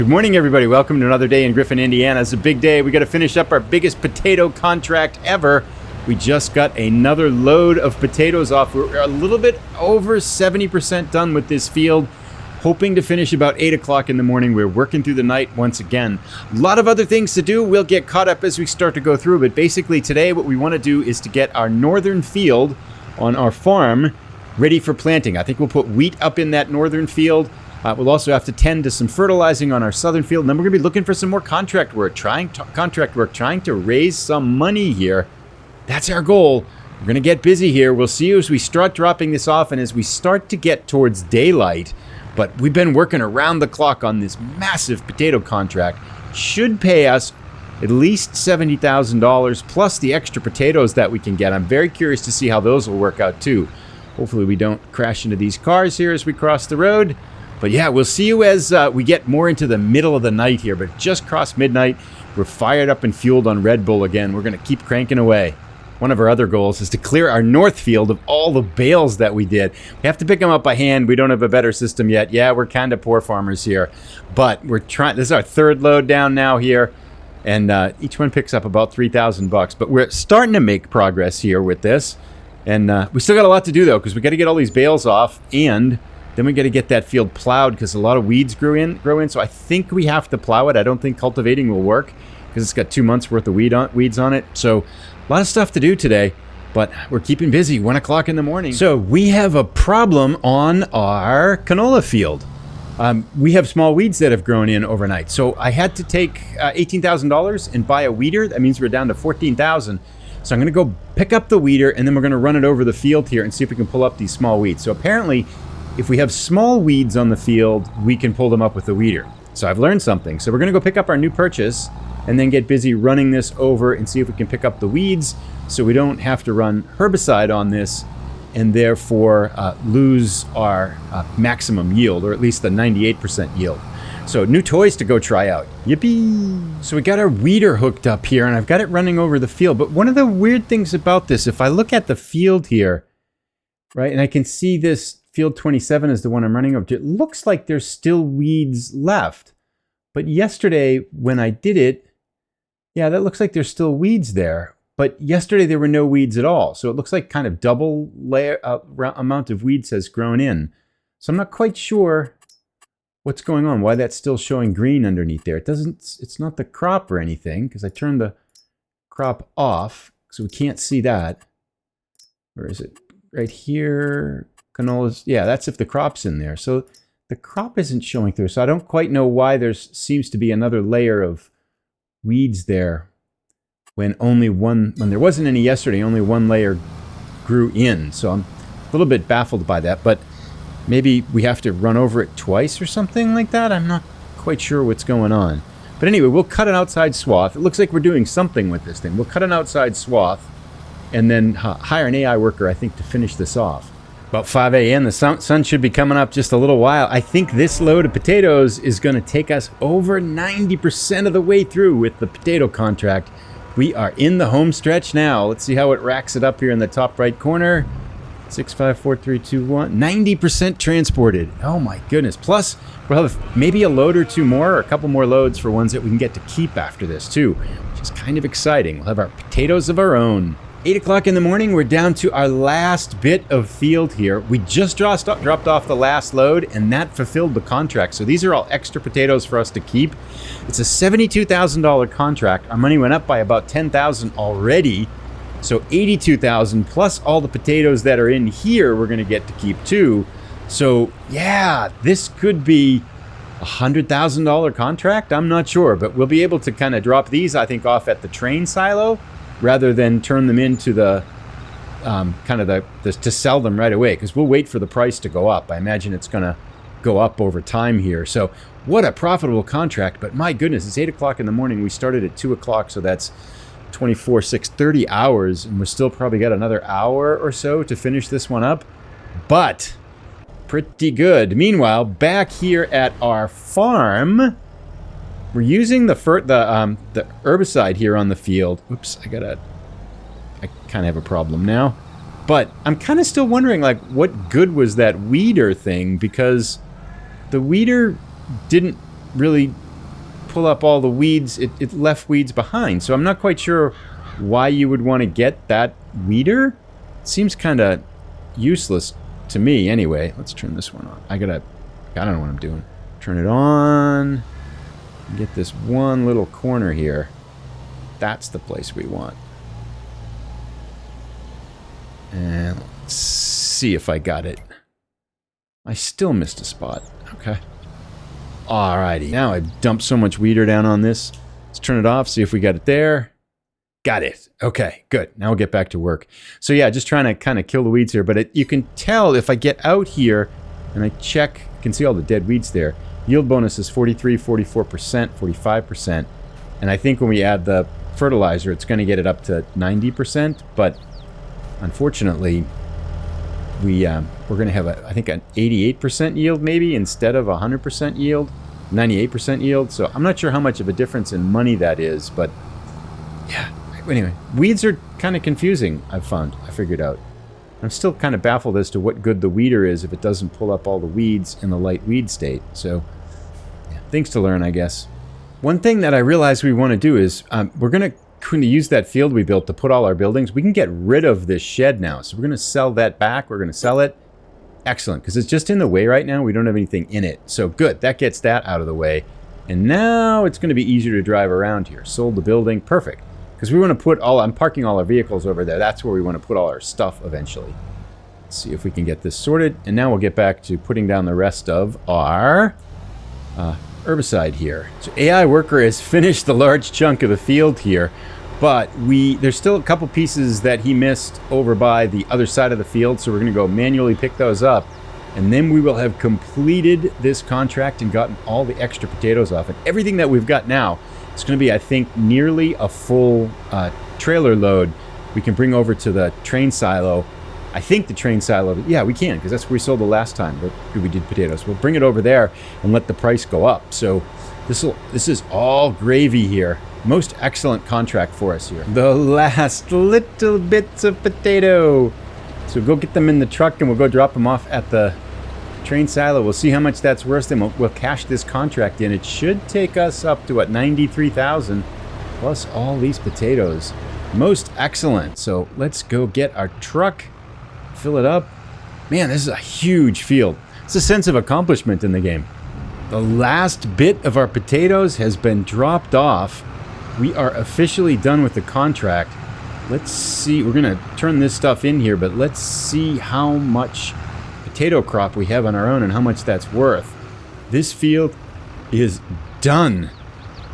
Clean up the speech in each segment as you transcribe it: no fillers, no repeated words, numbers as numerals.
Good morning, everybody. Welcome to another day in Griffin, Indiana. It's a big day. We got to finish up our biggest potato contract ever. We just got another load of potatoes off. We're a little bit over 70% done with this field, hoping to finish about 8 o'clock in the morning. We're working through the night once again. A lot of other things to do. We'll get caught up as we start to go through, but basically today what we want to do is to get our northern field on our farm ready for planting. I think we'll put wheat up in that northern field. We'll also have to tend to some fertilizing on our southern field, and then we're going to be looking for some more contract work, trying to raise some money here. That's our goal. We're going to get busy here. We'll see you as we start dropping this off and as we start to get towards daylight. But we've been working around the clock on this massive potato contract. Should pay us at least $70,000 plus the extra potatoes that we can get. I'm very curious to see how those will work out too. Hopefully we don't crash into these cars here as we cross the road. But yeah, we'll see you as we get more into the middle of the night here. But just crossed midnight. We're fired up and fueled on Red Bull again. We're going to keep cranking away. One of our other goals is to clear our north field of all the bales that we did. We have to pick them up by hand. We don't have a better system yet. Yeah, we're kind of poor farmers here. But we're trying. This is our third load down now here. And each one picks up about $3,000. But we're starting to make progress here with this. And we still got a lot to do, though, because we got to get all these bales off. And then we got to get that field plowed because a lot of weeds grow in. So I think we have to plow it. I don't think cultivating will work because it's got 2 months worth of weeds on it. So a lot of stuff to do today, but we're keeping busy. 1 o'clock in the morning. So we have a problem on our canola field. We have small weeds that have grown in overnight. So I had to take $18,000 and buy a weeder. That means we're down to $14,000. So I'm going to go pick up the weeder and then we're going to run it over the field here and see if we can pull up these small weeds. So apparently, if we have small weeds on the field, we can pull them up with the weeder. So I've learned something. So we're going to go pick up our new purchase and then get busy running this over and see if we can pick up the weeds so we don't have to run herbicide on this and therefore lose our maximum yield, or at least the 98% yield. So new toys to go try out. Yippee! So we got our weeder hooked up here and I've got it running over the field. But one of the weird things about this, if I look at the field here, right, and I can see this field 27 is the one I'm running over to. It looks like there's still weeds left. But yesterday when I did it, yeah, that looks like there's still weeds there. But yesterday there were no weeds at all. So it looks like kind of double layer amount of weeds has grown in. So I'm not quite sure what's going on, why that's still showing green underneath there. It's not the crop or anything because I turned the crop off so we can't see that. Where is it? Right here. Canolas, yeah, that's if the crop's in there. So the crop isn't showing through. So I don't quite know why there seems to be another layer of weeds there when there wasn't any yesterday, only one layer grew in. So I'm a little bit baffled by that, but maybe we have to run over it twice or something like that. I'm not quite sure what's going on. But anyway, we'll cut an outside swath. It looks like we're doing something with this thing. We'll cut an outside swath and then hire an AI worker, I think, to finish this off. About 5 a.m. The sun should be coming up just a little while. I think this load of potatoes is going to take us over 90% of the way through with the potato contract. We are in the home stretch now. Let's see how it racks it up here in the top right corner. 6, 5, 4, 3, 2, 1. 90% transported. Oh my goodness. Plus, we'll have maybe a load or two more, or a couple more loads for ones that we can get to keep after this too, which is kind of exciting. We'll have our potatoes of our own. 8 o'clock in the morning, we're down to our last bit of field here. We just dropped off the last load, and that fulfilled the contract. So these are all extra potatoes for us to keep. It's a $72,000 contract. Our money went up by about $10,000 already. So $82,000 plus all the potatoes that are in here we're going to get to keep too. So yeah, this could be a $100,000 contract. I'm not sure, but we'll be able to kind of drop these, I think, off at the train silo, rather than turn them into the to sell them right away, because we'll wait for the price to go up. I imagine it's going to go up over time here. So what a profitable contract. But my goodness, it's 8 o'clock in the morning. We started at 2 o'clock, so that's 24, 6, 30 hours, and we're still probably got another hour or so to finish this one up. But pretty good. Meanwhile, back here at our farm, we're using the herbicide here on the field. Oops, I kind of have a problem now. But I'm kind of still wondering, like, what good was that weeder thing? Because the weeder didn't really pull up all the weeds. It left weeds behind. So I'm not quite sure why you would want to get that weeder. It seems kind of useless to me anyway. Let's turn this one on. I don't know what I'm doing. Turn it on. Get this one little corner here. That's the place we want. And let's see if I got it. I still missed a spot. Okay. Alrighty. Now I've dumped so much weeder down on this. Let's turn it off, see if we got it there. Got it. Okay, good. Now we'll get back to work. So yeah, just trying to kind of kill the weeds here. But you can tell if I get out here and I check, you can see all the dead weeds there. Yield bonus is 43, 44%, 45%. And I think when we add the fertilizer, it's going to get it up to 90%. But unfortunately, we're going to have, I think, an 88% yield maybe instead of 100% yield, 98% yield. So I'm not sure how much of a difference in money that is, but yeah. Anyway, weeds are kind of confusing, I figured out. I'm still kind of baffled as to what good the weeder is if it doesn't pull up all the weeds in the light weed state. So yeah, things to learn, I guess. One thing that I realized we want to do is we're going to use that field we built to put all our buildings. We can get rid of this shed now. So we're going to sell that back. We're going to sell it. Excellent, because it's just in the way right now. We don't have anything in it. So good, that gets that out of the way. And now it's going to be easier to drive around here. Sold the building, perfect. Because we want to put I'm parking all our vehicles over there. That's where we want to put all our stuff eventually. Let's see if we can get this sorted. And now we'll get back to putting down the rest of our herbicide here. So AI Worker has finished the large chunk of the field here. But there's still a couple pieces that he missed over by the other side of the field. So we're going to go manually pick those up. And then we will have completed this contract and gotten all the extra potatoes off. And everything that we've got now, it's going to be, I think, nearly a full trailer load we can bring over to the train silo. I think the train silo, yeah, we can, because that's where we sold the last time we did potatoes. We'll bring it over there and let the price go up. So this is all gravy here. Most excellent contract for us here. The last little bits of potato. So go get them in the truck and we'll go drop them off at the train silo. We'll see how much that's worth, then we'll cash this contract in. It should take us up to, what, 93,000 plus all these potatoes. Most excellent. So let's go get our truck, fill it up. Man, this is a huge field. It's a sense of accomplishment in the game. The last bit of our potatoes has been dropped off. We are officially done with the contract. Let's see. We're going to turn this stuff in here, but let's see how much potato crop we have on our own and how much that's worth. This field is done.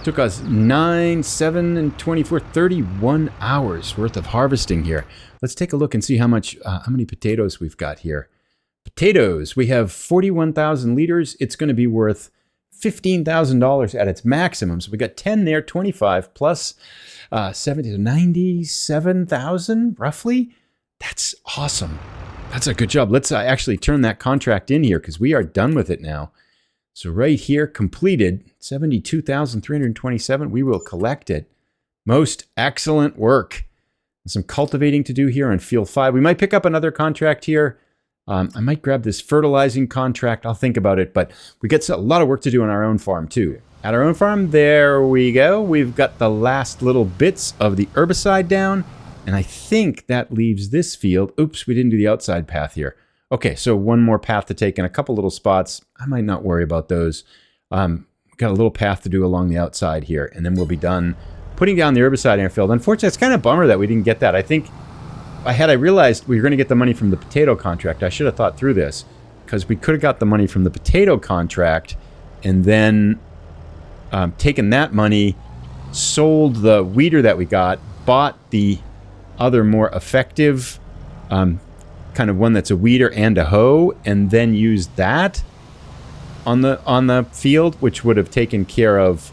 Took us 9, 7, and 24, 31 hours worth of harvesting here. Let's take a look and see how many potatoes we've got here. Potatoes, we have 41,000 liters. It's going to be worth $15,000 at its maximum. So we got 10 there, 25 plus 70 to 97,000 roughly. That's awesome. That's a good job. Let's actually turn that contract in here because we are done with it now. So right here, completed, 72,327. We will collect it. Most excellent work. Some cultivating to do here on Field 5. We might pick up another contract here. I might grab this fertilizing contract. I'll think about it, but we got a lot of work to do on our own farm too. At our own farm, there we go. We've got the last little bits of the herbicide down, and I think that leaves this field. Oops, we didn't do the outside path here. Okay, so one more path to take and a couple little spots. I might not worry about those. Got a little path to do along the outside here, and then we'll be done putting down the herbicide in our field. Unfortunately, it's kind of a bummer that we didn't get that. I think I realized we were going to get the money from the potato contract, I should have thought through this, because we could have got the money from the potato contract and then taken that money, sold the weeder that we got, bought the other more effective kind of one that's a weeder and a hoe, and then used that on the field, which would have taken care of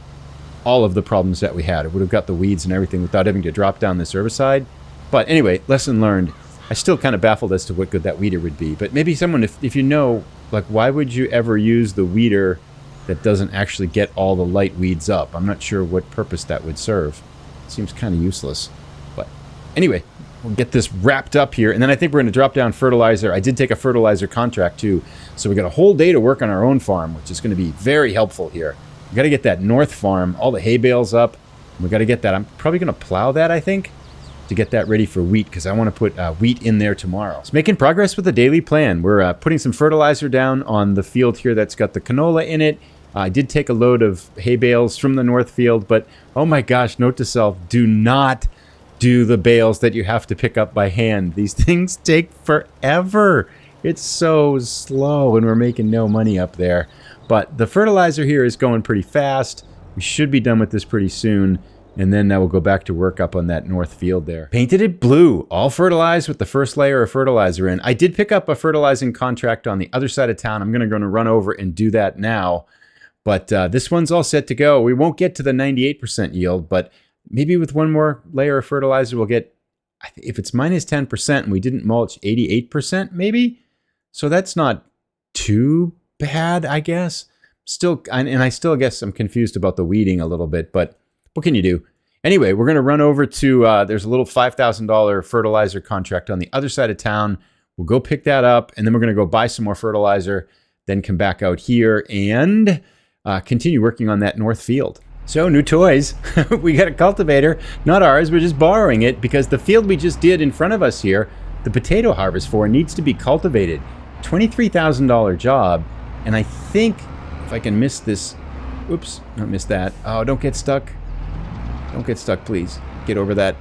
all of the problems that we had. It would have got the weeds and everything without having to drop down this herbicide. But anyway, lesson learned. I'm still kind of baffled as to what good that weeder would be. But maybe someone, if you know, like, why would you ever use the weeder that doesn't actually get all the light weeds up? I'm not sure what purpose that would serve. It seems kind of useless. But anyway, we'll get this wrapped up here. And then I think we're going to drop down fertilizer. I did take a fertilizer contract too. So we got a whole day to work on our own farm, which is going to be very helpful here. We got to get that north farm, all the hay bales up. We got to get that. I'm probably going to plow that, I think, to get that ready for wheat, because I want to put wheat in there tomorrow. So making progress with the daily plan. We're putting some fertilizer down on the field here that's got the canola in it. I did take a load of hay bales from the north field, but oh my gosh, note to self, do not do the bales that you have to pick up by hand. These things take forever. It's so slow and we're making no money up there. But the fertilizer here is going pretty fast. We should be done with this pretty soon. And then we'll go back to work up on that north field there. Painted it blue, all fertilized with the first layer of fertilizer in. I did pick up a fertilizing contract on the other side of town. I'm going to run over and do that now. But this one's all set to go. We won't get to the 98% yield, but maybe with one more layer of fertilizer, we'll get, if it's minus 10% and we didn't mulch, 88% maybe? So that's not too bad, I guess. Still, and I still guess I'm confused about the weeding a little bit, but what can you do? Anyway, we're going to run over to, there's a little $5,000 fertilizer contract on the other side of town. We'll go pick that up, and then we're going to go buy some more fertilizer, then come back out here and continue working on that north field. So, new toys. We got a cultivator, not ours, we're just borrowing it because the field we just did in front of us here, the potato harvest for, needs to be cultivated. $23,000 job, and I think if I can miss this, oops, not miss that. Oh, don't get stuck. Don't get stuck, please. Get over that.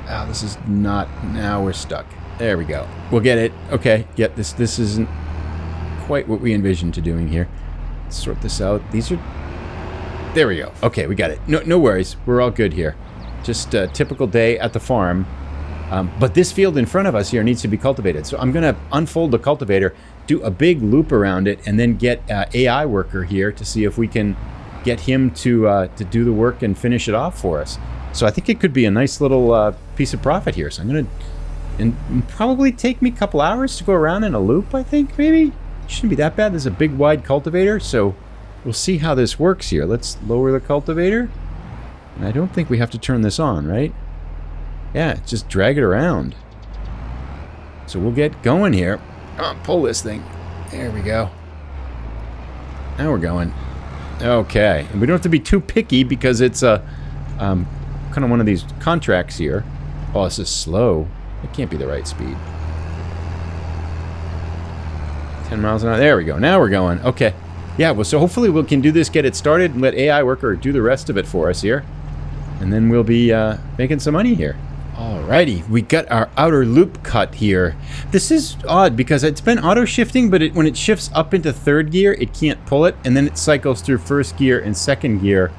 Oh, this is not, now we're stuck. There we go. We'll get it. Okay, yep, this isn't quite what we envisioned to doing here. Let's sort this out. These are, there we go. Okay, we got it. No worries. We're all good here. Just a typical day at the farm. But this field in front of us here needs to be cultivated. So I'm going to unfold the cultivator, do a big loop around it, and then get AI worker here to see if we can get him to do the work and finish it off for us. So I think it could be a nice little piece of profit here. So I'm going to, and probably take me a couple hours to go around in a loop, I think, maybe. Shouldn't be that bad. There's a big wide cultivator, so we'll see how this works here. Let's lower the cultivator. And I don't think we have to turn this on, right? Yeah, just drag it around. So we'll get going here. Pull this thing. There we go. Now we're going. Okay, and we don't have to be too picky because it's a kind of one of these contracts here. Oh, this is slow. It can't be the right speed. 10 miles an hour. There we go. Now we're going. Okay. Yeah, well, so hopefully we can do this, get it started, and let AI worker do the rest of it for us here. And then we'll be making some money here. Alrighty, we got our outer loop cut here. This is odd because it's been auto shifting, but when it shifts up into third gear, it can't pull it, and then it cycles through first gear and second gear.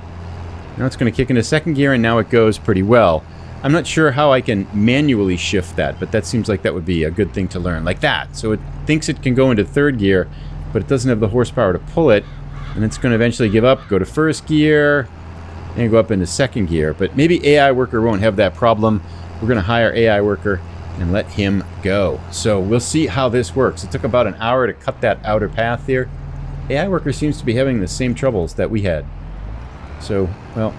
Now it's going to kick into second gear, and now it goes pretty well. I'm not sure how I can manually shift that, but that seems like that would be a good thing to learn, like that. So it thinks it can go into third gear, but it doesn't have the horsepower to pull it, and it's going to eventually give up, go to first gear, and go up into second gear. But maybe AI worker won't have that problem. We're going to hire AI worker and let him go. So we'll see how this works. It took about an hour to cut that outer path here. AI worker seems to be having the same troubles that we had. So, well,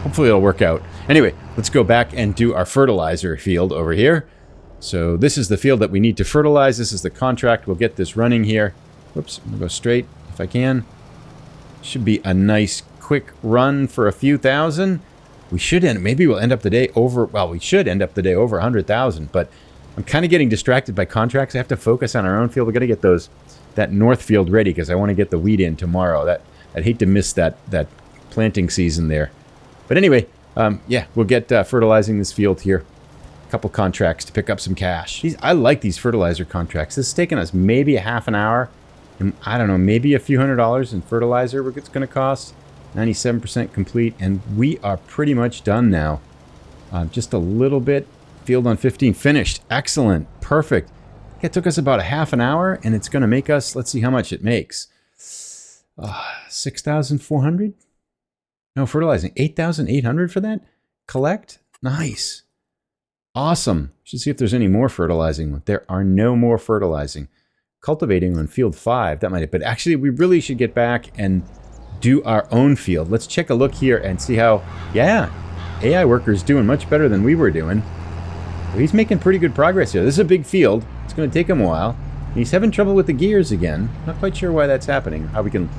hopefully it'll work out. Anyway, let's go back and do our fertilizer field over here. So this is the field that we need to fertilize. This is the contract. We'll get this running here. Whoops, I'm going to go straight if I can. Should be a nice quick run for a few thousand. We should maybe we'll end up the day over, well, we should end up the day over 100,000, but I'm kind of getting distracted by contracts. I have to focus on our own field. We got to get that north field ready because I want to get the wheat in tomorrow. I'd hate to miss that planting season there. But anyway, yeah, we'll get fertilizing this field here. A couple contracts to pick up some cash. I like these fertilizer contracts. This has taken us maybe a half an hour, and I don't know, maybe a few $100s in fertilizer it's going to cost. 97% complete, and we are pretty much done now. Just a little bit. Field on 15 finished. Excellent. Perfect. It took us about a half an hour, and it's going to make us, let's see how much it makes. 6,400? No, fertilizing. 8,800 for that? Collect? Nice. Awesome. Should see if there's any more fertilizing. There are no more fertilizing. Cultivating on field 5. That might, but actually we really should get back and do our own field. Let's check a look here and see how, yeah, AI worker's doing much better than we were doing. Well, he's making pretty good progress here. This is a big field. It's going to take him a while. He's having trouble with the gears again. Not quite sure why that's happening, how we can,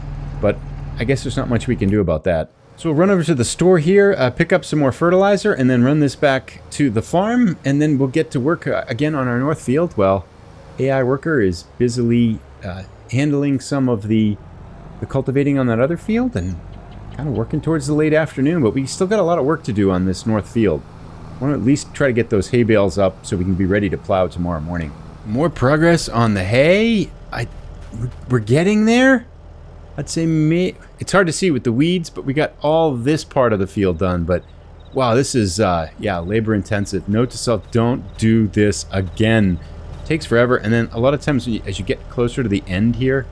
but I guess there's not much we can do about that. So we'll run over to the store here, pick up some more fertilizer, and then run this back to the farm, and then we'll get to work again on our north field. Well, AI worker is busily handling some of the cultivating on that other field, and kind of working towards the late afternoon, but we still got a lot of work to do on this north field. I want to at least try to get those hay bales up so we can be ready to plow tomorrow morning. More progress on the hay. We're getting there. I'd say it's hard to see with the weeds, but we got all this part of the field done. But wow, this is yeah, labor intensive. Note to self: don't do this again. It takes forever, and then a lot of times as you get closer to the end here,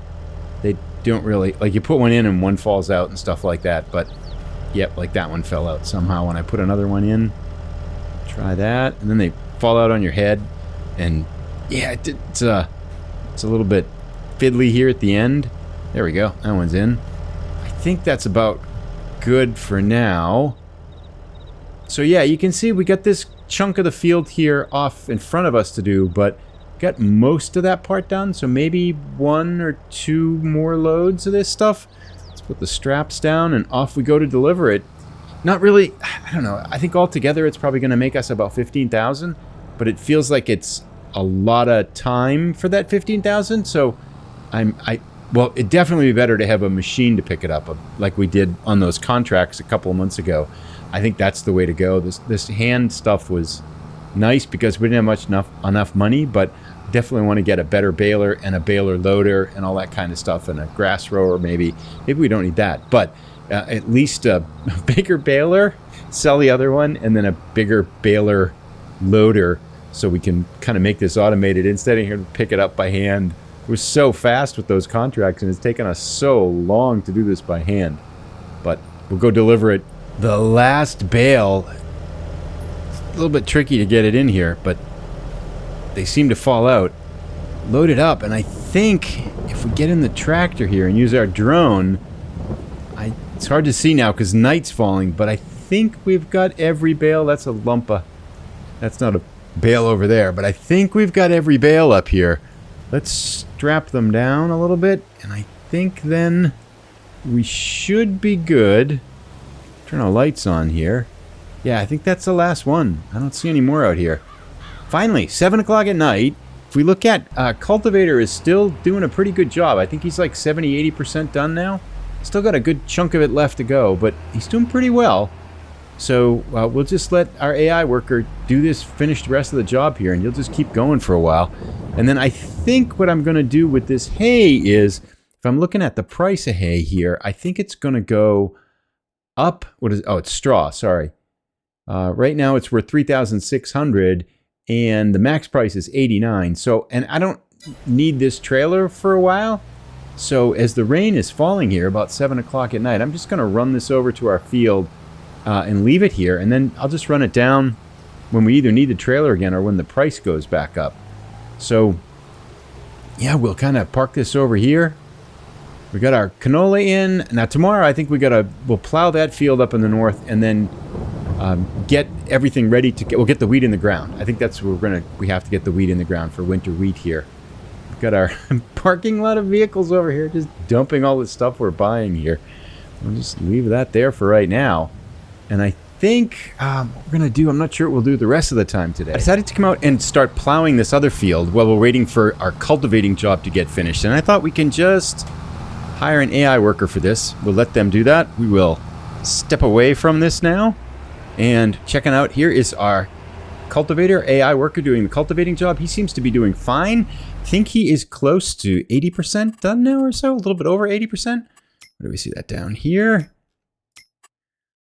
they don't really, like, you put one in and one falls out and stuff like that. But yep, like that one fell out somehow when I put another one in. Try that, and then they fall out on your head, and yeah, it's a little bit fiddly here at the end. There we go. That one's in. I think that's about good for now. So yeah, you can see we got this chunk of the field here off in front of us to do, but got most of that part done. So maybe 1 or 2 more loads of this stuff. Let's put the straps down and off we go to deliver it. Not really, I don't know. I think altogether it's probably going to make us about 15,000, but it feels like it's a lot of time for that 15,000. So well, it'd definitely be better to have a machine to pick it up, like we did on those contracts a couple of months ago. I think that's the way to go. This hand stuff was nice because we didn't have enough money, but definitely want to get a better baler and a baler loader and all that kind of stuff, and a grass rower maybe. Maybe we don't need that, but at least a bigger baler, sell the other one, and then a bigger baler loader so we can kind of make this automated instead of here to pick it up by hand. We're so fast with those contracts, and it's taken us so long to do this by hand. But we'll go deliver it. The last bale, it's a little bit tricky to get it in here, but they seem to fall out. Load it up, and I think if we get in the tractor here and use our drone, it's hard to see now because night's falling, but I think we've got every bale. That's a lump of... That's not a bale over there, but I think we've got every bale up here. Let's strap them down a little bit, and I think then we should be good. Turn our lights on here. Yeah, I think that's the last one. I don't see any more out here. Finally, 7 o'clock at night. If we look at Cultivator is still doing a pretty good job. I think he's like 70-80% done now. Still got a good chunk of it left to go, but he's doing pretty well. So we'll just let our AI worker do this, finish the rest of the job here, and you'll just keep going for a while. And then I think what I'm going to do with this hay is, if I'm looking at the price of hay here, I think it's going to go up. What is? Oh, it's straw. Sorry. Right now it's worth $3,600, and the max price is $89. So, and I don't need this trailer for a while. So as the rain is falling here about 7 o'clock at night, I'm just going to run this over to our field and leave it here, and then I'll just run it down when we either need the trailer again or when the price goes back up. So yeah, we'll kind of park this over here. We got our canola in. Now tomorrow I think we'll plow that field up in the north, and then get everything ready to we'll get the wheat in the ground. I think that's where we have to get the wheat in the ground for winter wheat here. We've got our parking lot of vehicles over here just dumping all the stuff we're buying here. We'll just leave that there for right now. And I think what we're going to do, I'm not sure what we'll do the rest of the time today. I decided to come out and start plowing this other field while we're waiting for our cultivating job to get finished. And I thought we can just hire an AI worker for this. We'll let them do that. We will step away from this now. And checking out, here is our cultivator, AI worker doing the cultivating job. He seems to be doing fine. I think he is close to 80% done now or so, a little bit over 80%. Where do we see that down here?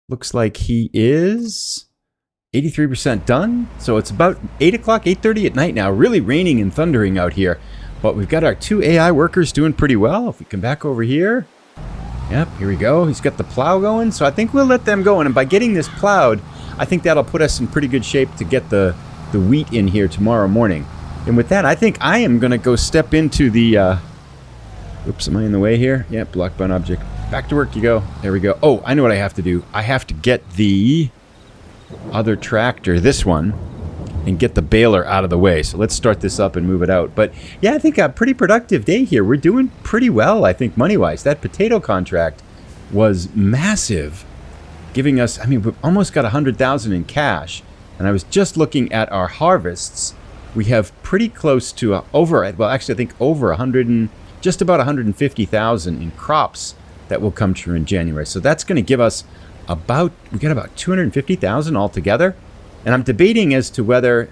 Looks like he is 83% done. So it's about 8 o'clock, 8:30 at night now. Really raining and thundering out here. But we've got our 2 AI workers doing pretty well. If we come back over here. Yep, here we go. He's got the plow going. So I think we'll let them go. And by getting this plowed, I think that'll put us in pretty good shape to get the wheat in here tomorrow morning. And with that, I think I am going to go step into the... Oops, am I in the way here? Yep, blocked by an object. Back to work you go. There we go. Oh, I know what I have to do. I have to get the other tractor, this one, and get the baler out of the way. So let's start this up and move it out. But yeah, I think a pretty productive day here. We're doing pretty well, I think, money-wise. That potato contract was massive, giving us, I mean, we've almost got 100,000 in cash. And I was just looking at our harvests. We have pretty close to well, actually, I think over 100 and just about 150,000 in crops that will come true in January. So that's going to give us we got about 250,000 altogether. And I'm debating as to whether,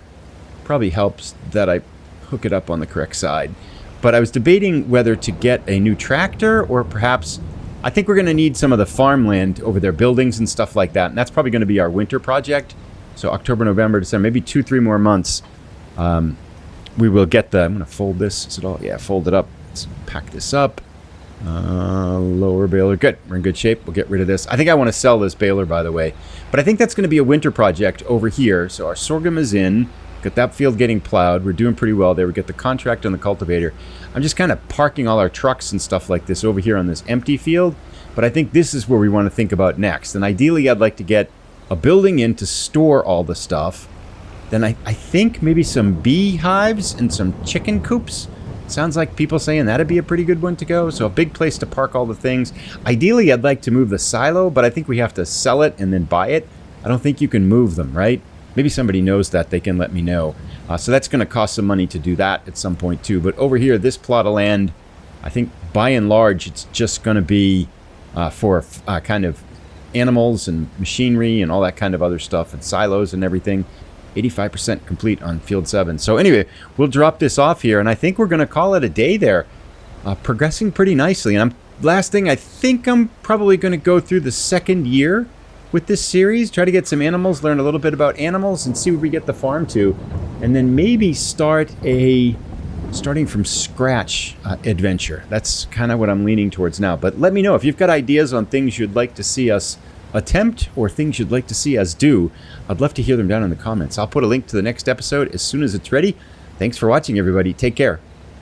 probably helps that I hook it up on the correct side. But I was debating whether to get a new tractor or perhaps, I think we're going to need some of the farmland over there, buildings and stuff like that. And that's probably going to be our winter project. So October, November, December, maybe 2-3 more months. We will get I'm going to fold this. Is it all? Yeah, fold it up. Let's pack this up. Lower baler. Good. We're in good shape. We'll get rid of this. I think I want to sell this baler, by the way. But I think that's going to be a winter project over here. So our sorghum is in. Got that field getting plowed. We're doing pretty well there. We get the contract on the cultivator. I'm just kind of parking all our trucks and stuff like this over here on this empty field. But I think this is where we want to think about next. And ideally, I'd like to get a building in to store all the stuff. Then I think maybe some beehives and some chicken coops. Sounds like people saying that'd be a pretty good one to go. So a big place to park all the things. Ideally, I'd like to move the silo, but I think we have to sell it and then buy it. I don't think you can move them, right? Maybe somebody knows that. They can let me know. So that's going to cost some money to do that at some point too. But over here, this plot of land, I think by and large, it's just going to be for kind of animals and machinery and all that kind of other stuff and silos and everything. 85% complete on field 7. So anyway, we'll drop this off here, and I think we're going to call it a day there. Progressing pretty nicely. And last thing, I think I'm probably going to go through the second year with this series, try to get some animals, learn a little bit about animals, and see where we get the farm to, and then maybe start starting from scratch adventure. That's kind of what I'm leaning towards now. But let me know if you've got ideas on things you'd like to see us attempt or things you'd like to see us do. I'd love to hear them down in the comments. I'll put a link to the next episode as soon as it's ready. Thanks for watching, everybody. Take care.